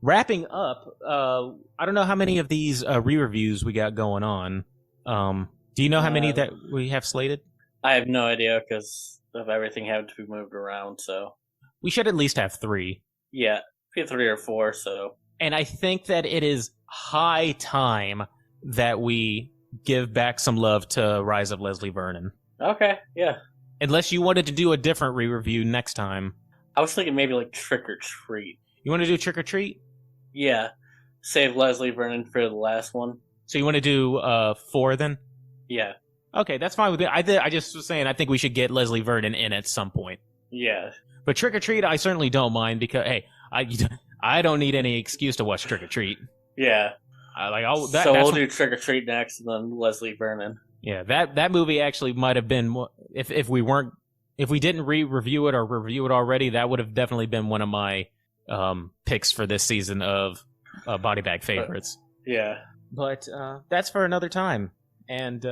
wrapping up, I don't know how many of these re-reviews we got going on. Do you know how many that we have slated? I have no idea because of everything having to be moved around, so. We should at least have 3. Yeah, 3 or 4, so. And I think that it is high time that we give back some love to Rise of Leslie Vernon. Okay, yeah. Unless you wanted to do a different re-review next time. I was thinking maybe like Trick or Treat. You want to do Trick or Treat? Yeah. Save Leslie Vernon for the last one. So you want to do 4 then? Yeah. Okay, that's fine with me. I just was saying I think we should get Leslie Vernon in at some point. Yeah. But Trick or Treat, I certainly don't mind because, hey, I don't need any excuse to watch Trick or Treat. Yeah. So we'll do Trick or Treat next, and then Leslie Vernon. Yeah, that movie actually might have been if we didn't re-review it or review it already, that would have definitely been one of my picks for this season of Body Bag Favorites. Yeah. But that's for another time. And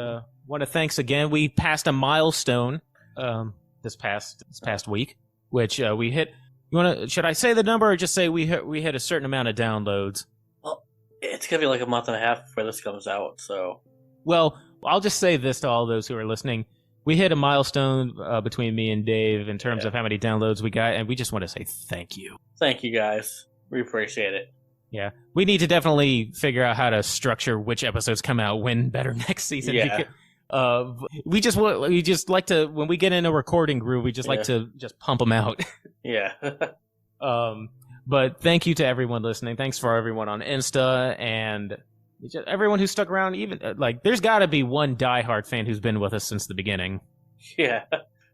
want to thanks again. We passed a milestone this past week, which we hit. Should I say the number or just say we hit a certain amount of downloads? Well, it's gonna be like a month and a half before this comes out, so. Well, I'll just say this to all those who are listening. We hit a milestone between me and Dave in terms of how many downloads we got, and we just want to say thank you. Thank you, guys. We appreciate it. Yeah. We need to definitely figure out how to structure which episodes come out when better next season. Yeah. We just like to, when we get in a recording groove, we just like to just pump them out. Yeah. But thank you to everyone listening. Thanks for everyone on Insta and everyone who stuck around. Even there's got to be one diehard fan who's been with us since the beginning. Yeah,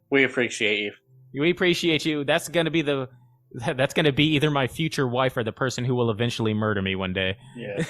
we appreciate you. We appreciate you. That's gonna be either my future wife or the person who will eventually murder me one day. Yeah.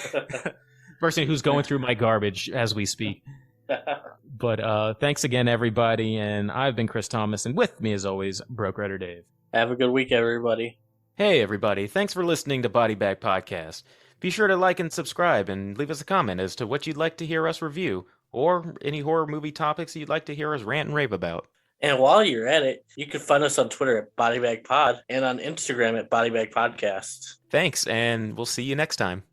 Person who's going through my garbage as we speak. But thanks again, everybody. And I've been Chris Thomas, and with me, as always, Broke Redder Dave. Have a good week, everybody. Hey, everybody. Thanks for listening to Body Bag Podcast. Be sure to like and subscribe and leave us a comment as to what you'd like to hear us review, or any horror movie topics you'd like to hear us rant and rave about. And while you're at it, you can find us on Twitter at BodyBagPod and on Instagram at BodyBagPodcast. Thanks, and we'll see you next time.